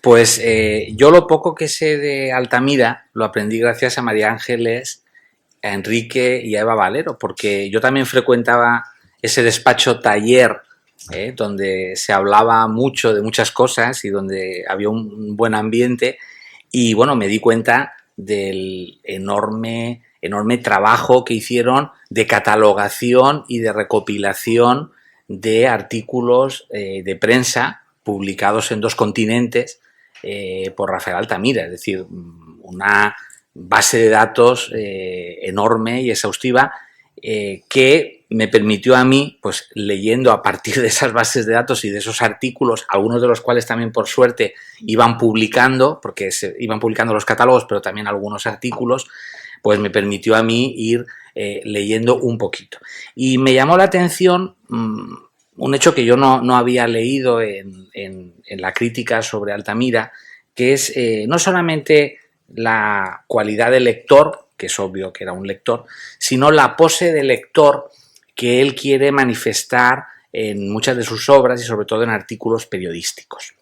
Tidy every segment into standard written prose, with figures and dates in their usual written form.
Pues yo lo poco que sé de Altamira lo aprendí gracias a María Ángeles, a Enrique y a Eva Valero, porque yo también frecuentaba ese despacho taller, donde se hablaba mucho de muchas cosas y donde había un buen ambiente, y bueno, me di cuenta del enorme trabajo que hicieron de catalogación y de recopilación de artículos de prensa publicados en 2 continentes por Rafael Altamira, es decir, una base de datos enorme y exhaustiva que me permitió a mí, pues leyendo a partir de esas bases de datos y de esos artículos, algunos de los cuales también por suerte iban publicando, porque se iban publicando los catálogos, pero también algunos artículos, pues me permitió a mí ir leyendo un poquito. Y me llamó la atención un hecho que yo no había leído en la crítica sobre Altamira, que es no solamente la cualidad de lector, que es obvio que era un lector, sino la pose de lector que él quiere manifestar en muchas de sus obras y sobre todo en artículos periodísticos.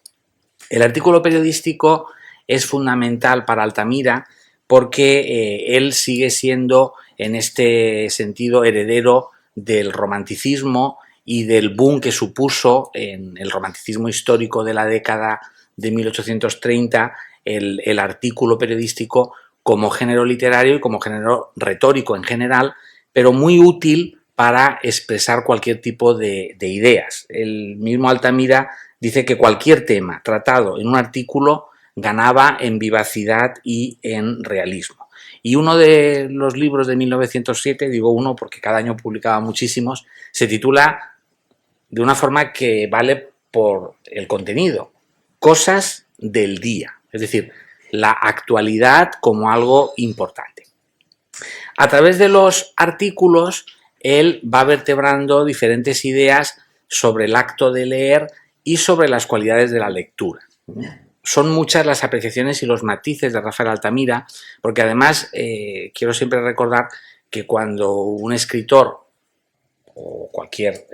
El artículo periodístico es fundamental para Altamira porque él sigue siendo en este sentido heredero del romanticismo y del boom que supuso en el romanticismo histórico de la década de 1830 el artículo periodístico como género literario y como género retórico en general, pero muy útil para expresar cualquier tipo de ideas. El mismo Altamira dice que cualquier tema tratado en un artículo ganaba en vivacidad y en realismo. Y uno de los libros de 1907, digo uno porque cada año publicaba muchísimos, se titula de una forma que vale por el contenido: Cosas del día, es decir, la actualidad como algo importante. A través de los artículos, él va vertebrando diferentes ideas sobre el acto de leer y sobre las cualidades de la lectura. Son muchas las apreciaciones y los matices de Rafael Altamira, porque además quiero siempre recordar que cuando un escritor o cualquier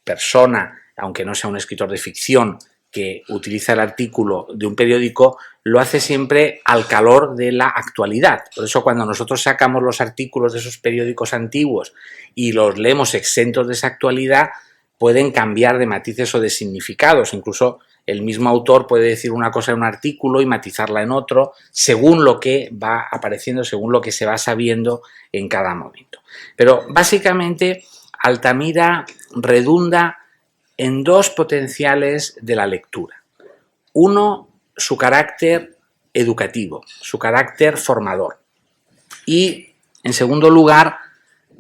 persona, aunque no sea un escritor de ficción, que utiliza el artículo de un periódico, lo hace siempre al calor de la actualidad. Por eso cuando nosotros sacamos los artículos de esos periódicos antiguos y los leemos exentos de esa actualidad, pueden cambiar de matices o de significados. Incluso el mismo autor puede decir una cosa en un artículo y matizarla en otro, según lo que va apareciendo, según lo que se va sabiendo en cada momento. Pero básicamente Altamira redunda en 2 potenciales de la lectura. Uno, su carácter educativo, su carácter formador. Y, en segundo lugar,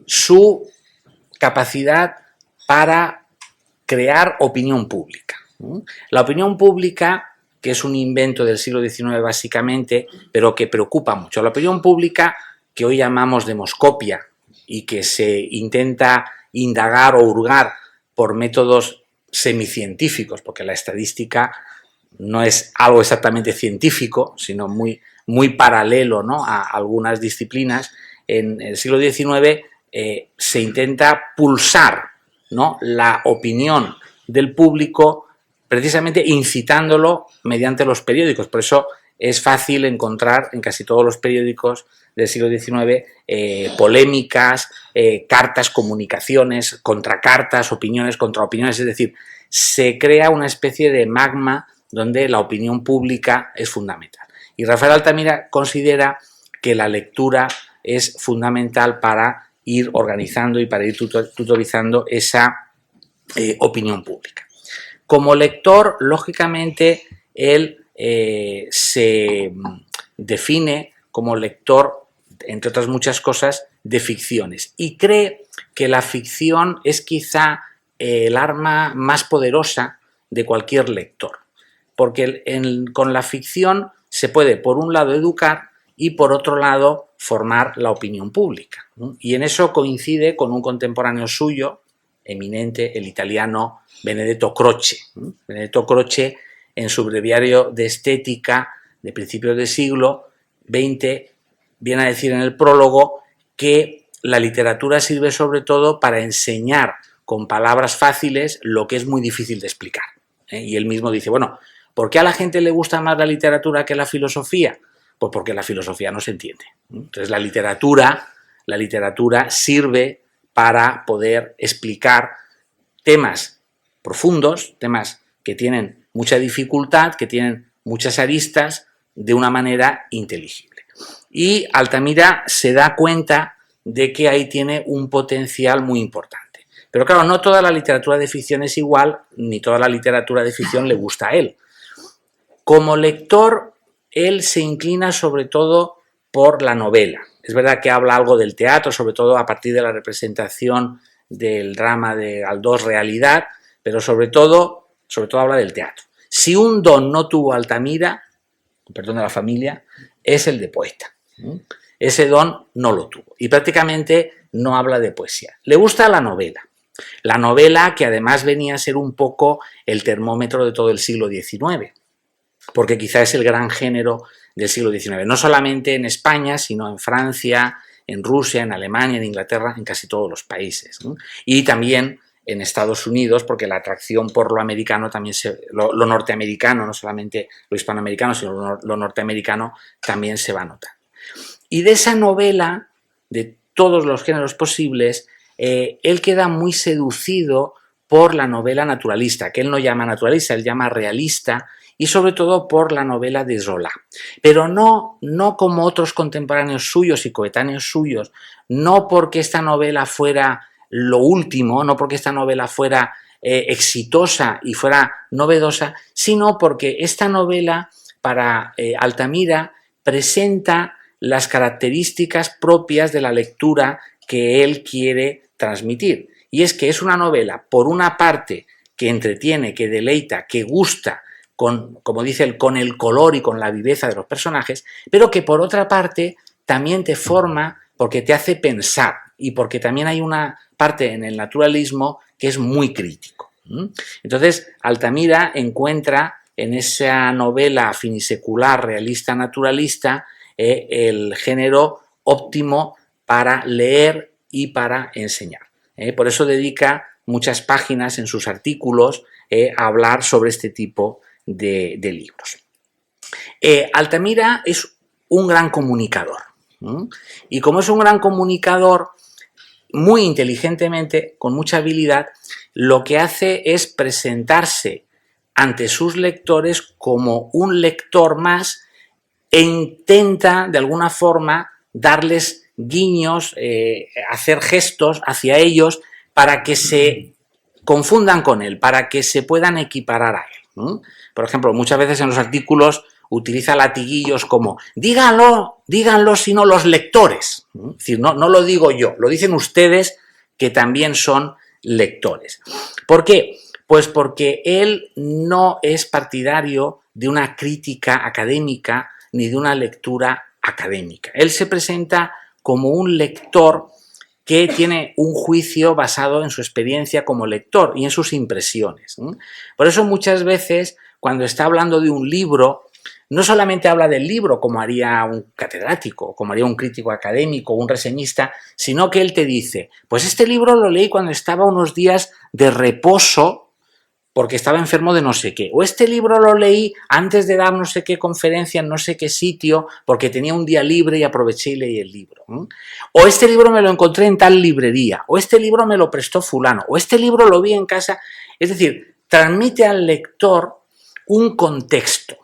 su capacidad para crear opinión pública. La opinión pública, que es un invento del siglo XIX básicamente, pero que preocupa mucho. La opinión pública, que hoy llamamos demoscopia y que se intenta indagar o hurgar por métodos semicientíficos, porque la estadística no es algo exactamente científico, sino muy paralelo, ¿no?, a algunas disciplinas. En el siglo XIX se intenta pulsar, ¿no?, la opinión del público precisamente incitándolo mediante los periódicos. Por eso es fácil encontrar en casi todos los periódicos del siglo XIX polémicas, cartas, comunicaciones, contracartas, opiniones, contraopiniones, es decir, se crea una especie de magma donde la opinión pública es fundamental. Y Rafael Altamira considera que la lectura es fundamental para ir organizando y para ir tutorizando esa opinión pública. Como lector, lógicamente, él se define como lector, entre otras muchas cosas, de ficciones, y cree que la ficción es quizá el arma más poderosa de cualquier lector, porque con la ficción se puede, por un lado, educar y, por otro lado, formar la opinión pública, ¿no? Y en eso coincide con un contemporáneo suyo, eminente, el italiano Benedetto Croce. Benedetto Croce, en su breviario de estética de principios del siglo XX, viene a decir en el prólogo que la literatura sirve sobre todo para enseñar con palabras fáciles lo que es muy difícil de explicar. Y él mismo dice, bueno, ¿Por qué a la gente le gusta más la literatura que la filosofía? Pues porque la filosofía no se entiende. Entonces la literatura sirve para poder explicar temas profundos, temas que tienen mucha dificultad, que tienen muchas aristas, de una manera inteligible. Y Altamira se da cuenta de que ahí tiene un potencial muy importante. Pero claro, no toda la literatura de ficción es igual, ni toda la literatura de ficción le gusta a él. Como lector, él se inclina sobre todo por la novela. Es verdad que habla algo del teatro, sobre todo a partir de la representación del drama de Aldós Realidad, pero sobre todo habla del teatro. Si un don no tuvo Altamira, perdón de la familia, es el de poeta. Ese don no lo tuvo y prácticamente no habla de poesía. Le gusta la novela. La novela que además venía a ser un poco el termómetro de todo el siglo XIX, porque quizá es el gran género del siglo XIX, no solamente en España, sino en Francia, en Rusia, en Alemania, en Inglaterra, en casi todos los países. Y también en Estados Unidos, porque la atracción por lo americano también lo norteamericano, no solamente lo hispanoamericano, sino lo norteamericano, también se va a notar. Y de esa novela, de todos los géneros posibles, él queda muy seducido por la novela naturalista, que él no llama naturalista, él llama realista, y sobre todo por la novela de Zola. Pero no como otros contemporáneos suyos y coetáneos suyos, no porque esta novela fuera lo último, no porque esta novela fuera exitosa y fuera novedosa, sino porque esta novela para Altamira presenta las características propias de la lectura que él quiere transmitir. Y es que es una novela, por una parte, que entretiene, que deleita, que gusta, como dice él, con el color y con la viveza de los personajes, pero que por otra parte también te forma porque te hace pensar y porque también hay una parte en el naturalismo que es muy crítico. Entonces, Altamira encuentra en esa novela finisecular, realista, naturalista, el género óptimo para leer y para enseñar. Por eso dedica muchas páginas en sus artículos a hablar sobre este tipo de libros. Altamira es un gran comunicador. Y como es un gran comunicador, muy inteligentemente, con mucha habilidad, lo que hace es presentarse ante sus lectores como un lector más e intenta, de alguna forma, darles guiños, hacer gestos hacia ellos para que se confundan con él, para que se puedan equiparar a él. Por ejemplo, muchas veces en los artículos utiliza latiguillos como díganlo sino los lectores. Es decir, no lo digo yo, lo dicen ustedes que también son lectores. ¿Por qué? Pues porque él no es partidario de una crítica académica ni de una lectura académica. Él se presenta como un lector que tiene un juicio basado en su experiencia como lector y en sus impresiones. Por eso muchas veces, cuando está hablando de un libro, no solamente habla del libro como haría un catedrático, como haría un crítico académico o un reseñista, sino que él te dice, pues este libro lo leí cuando estaba unos días de reposo porque estaba enfermo de no sé qué, o este libro lo leí antes de dar no sé qué conferencia en no sé qué sitio porque tenía un día libre y aproveché y leí el libro, o este libro me lo encontré en tal librería, o este libro me lo prestó fulano, o este libro lo vi en casa. Es decir, transmite al lector un contexto.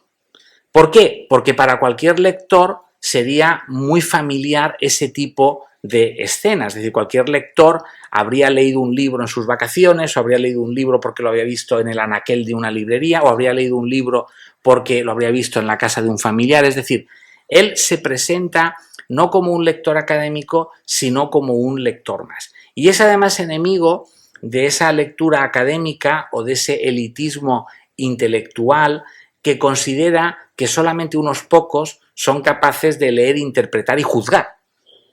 ¿Por qué? Porque para cualquier lector sería muy familiar ese tipo de escenas, es decir, cualquier lector habría leído un libro en sus vacaciones, o habría leído un libro porque lo había visto en el anaquel de una librería, o habría leído un libro porque lo habría visto en la casa de un familiar. Es decir, él se presenta no como un lector académico, sino como un lector más. Y es además enemigo de esa lectura académica o de ese elitismo intelectual que considera que solamente unos pocos son capaces de leer, interpretar y juzgar.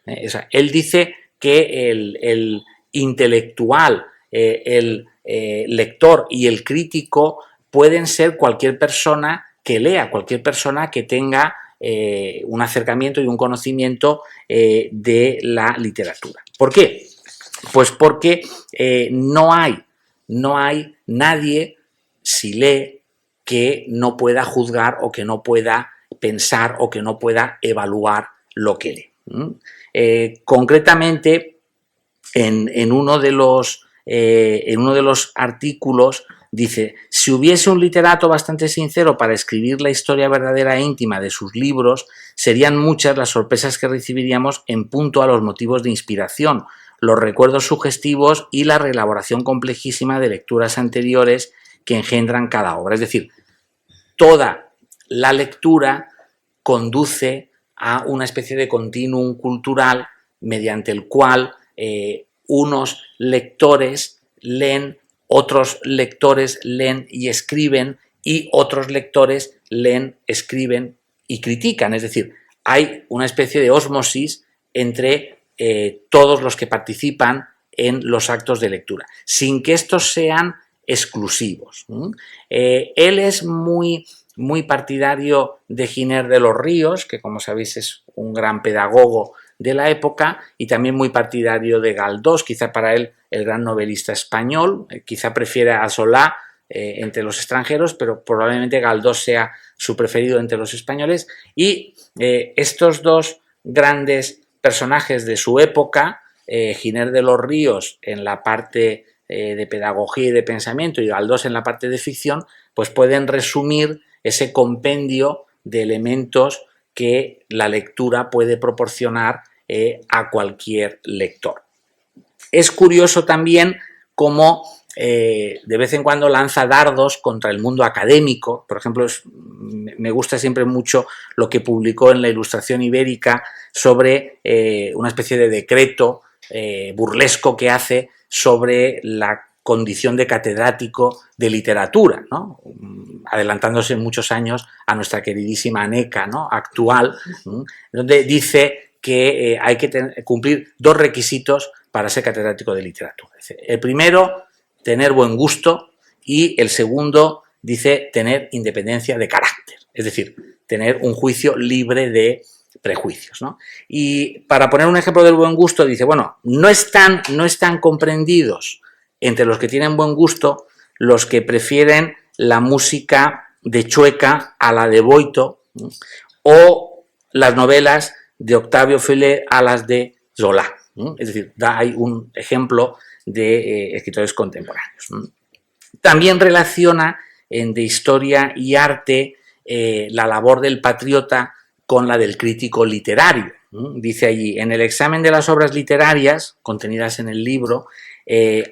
Él dice que el intelectual, el lector y el crítico pueden ser cualquier persona que lea, cualquier persona que tenga un acercamiento y un conocimiento de la literatura. ¿Por qué? Pues porque no hay nadie, si lee, que no pueda juzgar o que no pueda pensar o que no pueda evaluar lo que lee. Concretamente, en uno de los artículos dice: si hubiese un literato bastante sincero para escribir la historia verdadera e íntima de sus libros, serían muchas las sorpresas que recibiríamos en punto a los motivos de inspiración, los recuerdos sugestivos y la reelaboración complejísima de lecturas anteriores que engendran cada obra. Es decir, toda la lectura conduce a una especie de continuum cultural mediante el cual unos lectores leen, otros lectores leen y escriben, y otros lectores leen, escriben y critican. Es decir, hay una especie de ósmosis entre todos los que participan en los actos de lectura, sin que estos sean exclusivos. Él es muy partidario de Giner de los Ríos, que como sabéis es un gran pedagogo de la época, y también muy partidario de Galdós, quizá para él el gran novelista español, quizá prefiere a Solá entre los extranjeros, pero probablemente Galdós sea su preferido entre los españoles. Y estos dos grandes personajes de su época, Giner de los Ríos en la parte de pedagogía y de pensamiento y Galdós en la parte de ficción, pues pueden resumir ese compendio de elementos que la lectura puede proporcionar a cualquier lector. Es curioso también cómo de vez en cuando lanza dardos contra el mundo académico. Por ejemplo, me gusta siempre mucho lo que publicó en la Ilustración Ibérica sobre una especie de decreto burlesco que hace sobre la condición de catedrático de literatura, ¿no? Adelantándose muchos años a nuestra queridísima Neca, ¿no?, actual, donde dice que hay que cumplir dos requisitos para ser catedrático de literatura. El primero, tener buen gusto, y el segundo, dice, tener independencia de carácter, es decir, tener un juicio libre de prejuicios, ¿no? Y para poner un ejemplo del buen gusto, dice, bueno, no están comprendidos entre los que tienen buen gusto los que prefieren la música de Chueca a la de Boito, ¿no?, o las novelas de Octavio Félix a las de Zola, ¿no? Es decir, hay un ejemplo de escritores contemporáneos. También relaciona de historia y arte la labor del patriota con la del crítico literario. Dice allí: en el examen de las obras literarias contenidas en el libro,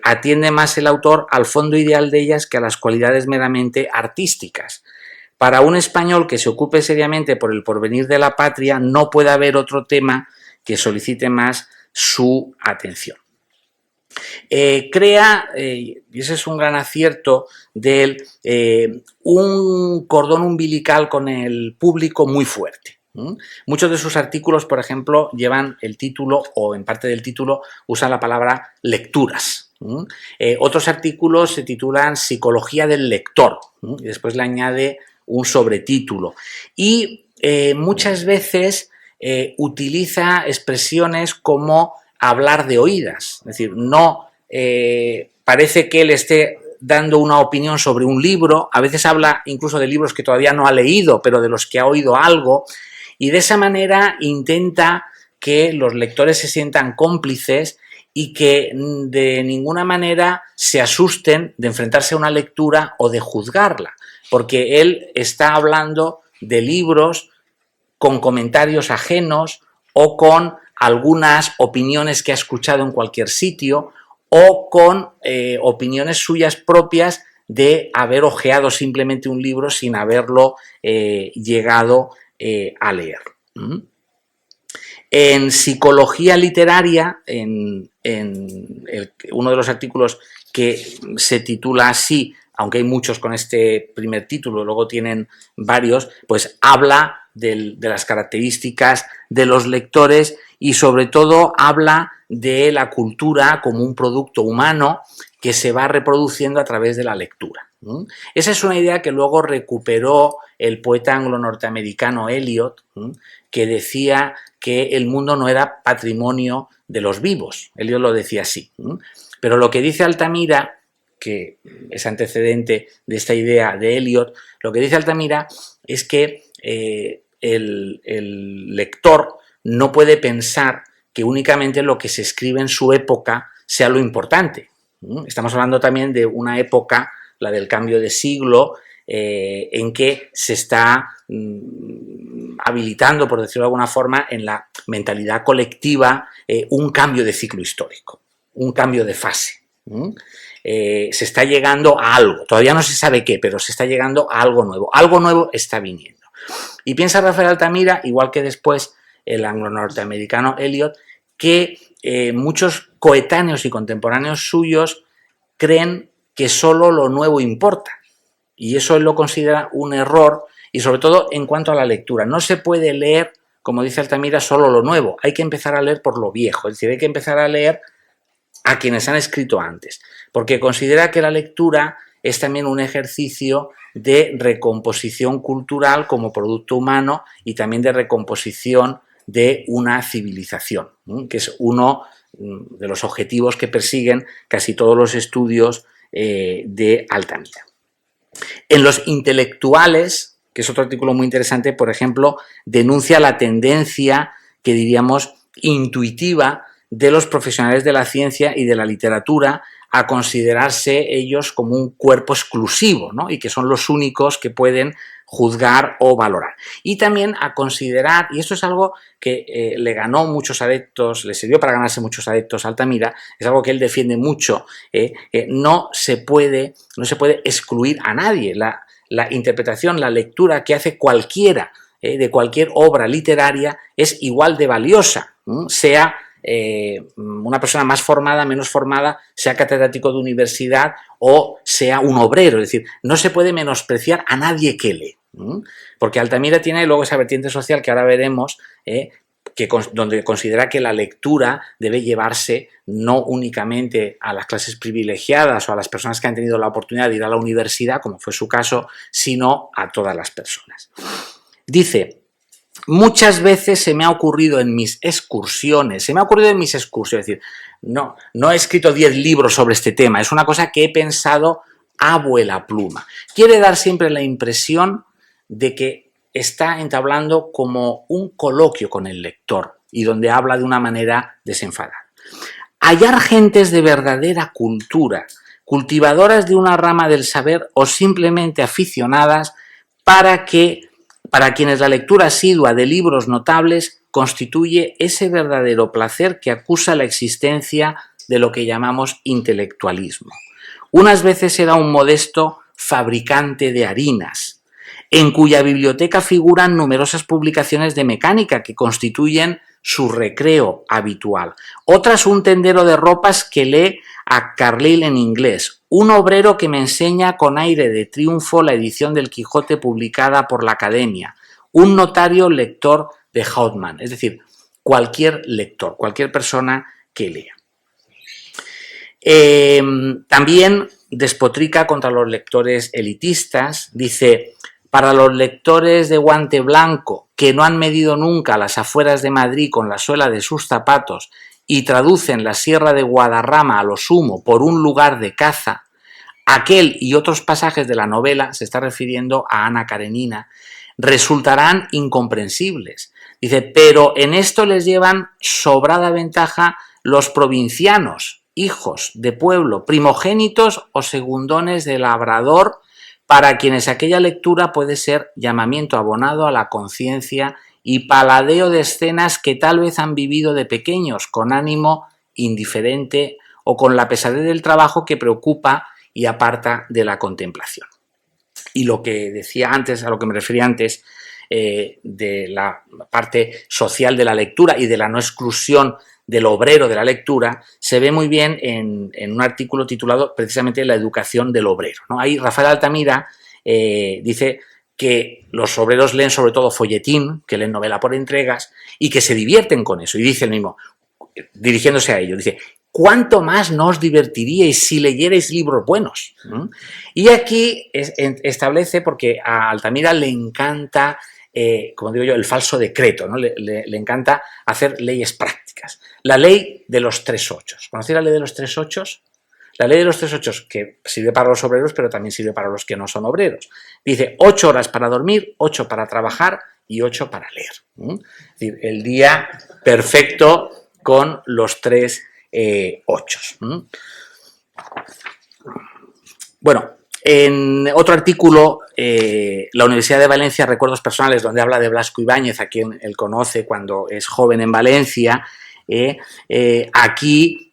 atiende más el autor al fondo ideal de ellas que a las cualidades meramente artísticas. Para un español que se ocupe seriamente por el porvenir de la patria, no puede haber otro tema que solicite más su atención. Crea, y ese es un gran acierto de él, un cordón umbilical con el público muy fuerte. Muchos de sus artículos, por ejemplo, llevan el título, o en parte del título usan la palabra lecturas. Otros artículos se titulan Psicología del lector, y después le añade un sobretítulo. Y muchas veces utiliza expresiones como hablar de oídas, es decir, no parece que él esté dando una opinión sobre un libro, a veces habla incluso de libros que todavía no ha leído, pero de los que ha oído algo, y de esa manera intenta que los lectores se sientan cómplices y que de ninguna manera se asusten de enfrentarse a una lectura o de juzgarla, porque él está hablando de libros con comentarios ajenos o con algunas opiniones que ha escuchado en cualquier sitio, o con opiniones suyas propias de haber hojeado simplemente un libro sin haberlo llegado a leer. En Psicología Literaria, en uno de los artículos que se titula así, aunque hay muchos con este primer título, luego tienen varios, pues habla de las características de los lectores y sobre todo habla de la cultura como un producto humano que se va reproduciendo a través de la lectura. Esa es una idea que luego recuperó el poeta anglo-norteamericano Eliot, que decía que el mundo no era patrimonio de los vivos. Eliot lo decía así. Pero lo que dice Altamira que es antecedente de esta idea de Eliot, lo que dice Altamira es que el lector no puede pensar que únicamente lo que se escribe en su época sea lo importante. Estamos hablando también de una época, la del cambio de siglo, en que se está habilitando, por decirlo de alguna forma, en la mentalidad colectiva un cambio de ciclo histórico, un cambio de fase. Se está llegando a algo, todavía no se sabe qué, pero se está llegando a algo nuevo está viniendo. Y piensa Rafael Altamira, igual que después el anglo-norteamericano Eliot, que muchos coetáneos y contemporáneos suyos creen que solo lo nuevo importa, y eso él lo considera un error, y sobre todo en cuanto a la lectura. No se puede leer, como dice Altamira, solo lo nuevo, hay que empezar a leer por lo viejo, es decir, hay que empezar a leer a quienes han escrito antes, porque considera que la lectura es también un ejercicio de recomposición cultural como producto humano y también de recomposición de una civilización, que es uno de los objetivos que persiguen casi todos los estudios de Altamira. En los intelectuales, que es otro artículo muy interesante, por ejemplo, denuncia la tendencia que diríamos intuitiva de los profesionales de la ciencia y de la literatura a considerarse ellos como un cuerpo exclusivo, ¿no? Y que son los únicos que pueden juzgar o valorar. Y también a considerar, y esto es algo que le ganó muchos adeptos, le sirvió para ganarse muchos adeptos a Altamira, es algo que él defiende mucho, no se puede excluir a nadie. La interpretación, la lectura que hace cualquiera de cualquier obra literaria es igual de valiosa, sea una persona más formada, menos formada, sea catedrático de universidad o sea un obrero. Es decir, no se puede menospreciar a nadie que lee, porque Altamira tiene luego esa vertiente social que ahora veremos, donde considera que la lectura debe llevarse no únicamente a las clases privilegiadas o a las personas que han tenido la oportunidad de ir a la universidad, como fue su caso, sino a todas las personas. Dice: muchas veces se me ha ocurrido en mis excursiones, es decir, no he escrito 10 libros sobre este tema, es una cosa que he pensado a vuela pluma. Quiere dar siempre la impresión de que está entablando como un coloquio con el lector y donde habla de una manera desenfadada. Hallar gentes de verdadera cultura, cultivadoras de una rama del saber o simplemente aficionadas para quienes la lectura asidua de libros notables constituye ese verdadero placer que acusa la existencia de lo que llamamos intelectualismo. Unas veces era un modesto fabricante de harinas, en cuya biblioteca figuran numerosas publicaciones de mecánica que constituyen su recreo habitual. Otras un tendero de ropas que lee a Carlyle en inglés, un obrero que me enseña con aire de triunfo la edición del Quijote publicada por la Academia, un notario lector de Hauptmann, es decir, cualquier lector, cualquier persona que lea. También despotrica contra los lectores elitistas, dice: para los lectores de guante blanco que no han medido nunca las afueras de Madrid con la suela de sus zapatos y traducen la Sierra de Guadarrama a lo sumo por un lugar de caza, aquel y otros pasajes de la novela, se está refiriendo a Ana Karenina, resultarán incomprensibles. Dice, pero en esto les llevan sobrada ventaja los provincianos, hijos de pueblo, primogénitos o segundones de labrador, para quienes aquella lectura puede ser llamamiento abonado a la conciencia y paladeo de escenas que tal vez han vivido de pequeños con ánimo indiferente o con la pesadez del trabajo que preocupa y aparta de la contemplación. Y lo que decía antes, a lo que me refería antes, de la parte social de la lectura y de la no exclusión del obrero de la lectura, se ve muy bien en un artículo titulado precisamente La educación del obrero, ¿no? Ahí Rafael Altamira dice que los obreros leen sobre todo folletín, que leen novela por entregas y que se divierten con eso. Y dice el mismo, dirigiéndose a ellos, dice: ¿cuánto más no os divertiríais si leyerais libros buenos? Y aquí establece, porque a Altamira le encanta, como digo yo, el falso decreto, ¿no? Le encanta hacer leyes prácticas. La ley de los 3 ochos. ¿Conocéis la ley de los 3 ochos? La ley de los 3/8, que sirve para los obreros, pero también sirve para los que no son obreros. Dice 8 horas para dormir, 8 para trabajar y 8 para leer. Es decir, el día perfecto con los 3 ochos. Bueno, en otro artículo, la Universidad de Valencia, Recuerdos Personales, donde habla de Blasco Ibáñez, a quien él conoce cuando es joven en Valencia, aquí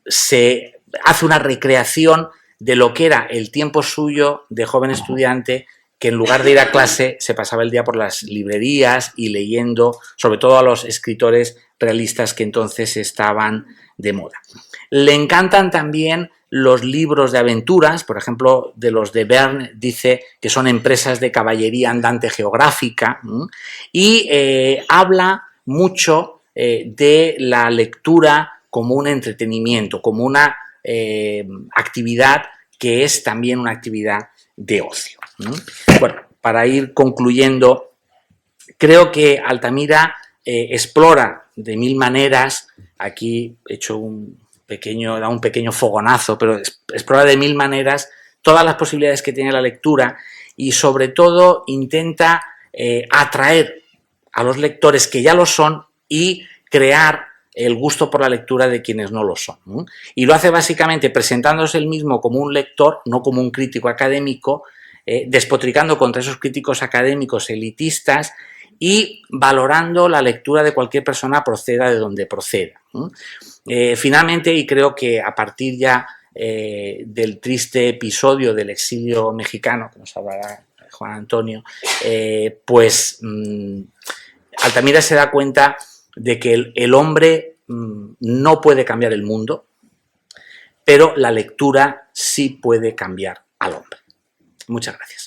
se hace una recreación de lo que era el tiempo suyo de joven estudiante, que en lugar de ir a clase se pasaba el día por las librerías y leyendo, sobre todo a los escritores realistas que entonces estaban de moda. Le encantan también los libros de aventuras, por ejemplo, de los de Verne, dice que son empresas de caballería andante geográfica, y habla mucho de la lectura como un entretenimiento, como una actividad que es también una actividad de ocio. Bueno, para ir concluyendo, creo que Altamira explora de mil maneras, aquí he hecho un pequeño fogonazo, pero explora de mil maneras todas las posibilidades que tiene la lectura y sobre todo intenta atraer a los lectores que ya lo son y crear el gusto por la lectura de quienes no lo son. Y lo hace básicamente presentándose él mismo como un lector, no como un crítico académico, despotricando contra esos críticos académicos elitistas y valorando la lectura de cualquier persona, proceda de donde proceda. Finalmente, y creo que a partir ya del triste episodio del exilio mexicano, que nos hablará Juan Antonio, pues Altamira se da cuenta de que el hombre no puede cambiar el mundo, pero la lectura sí puede cambiar al hombre. Muchas gracias.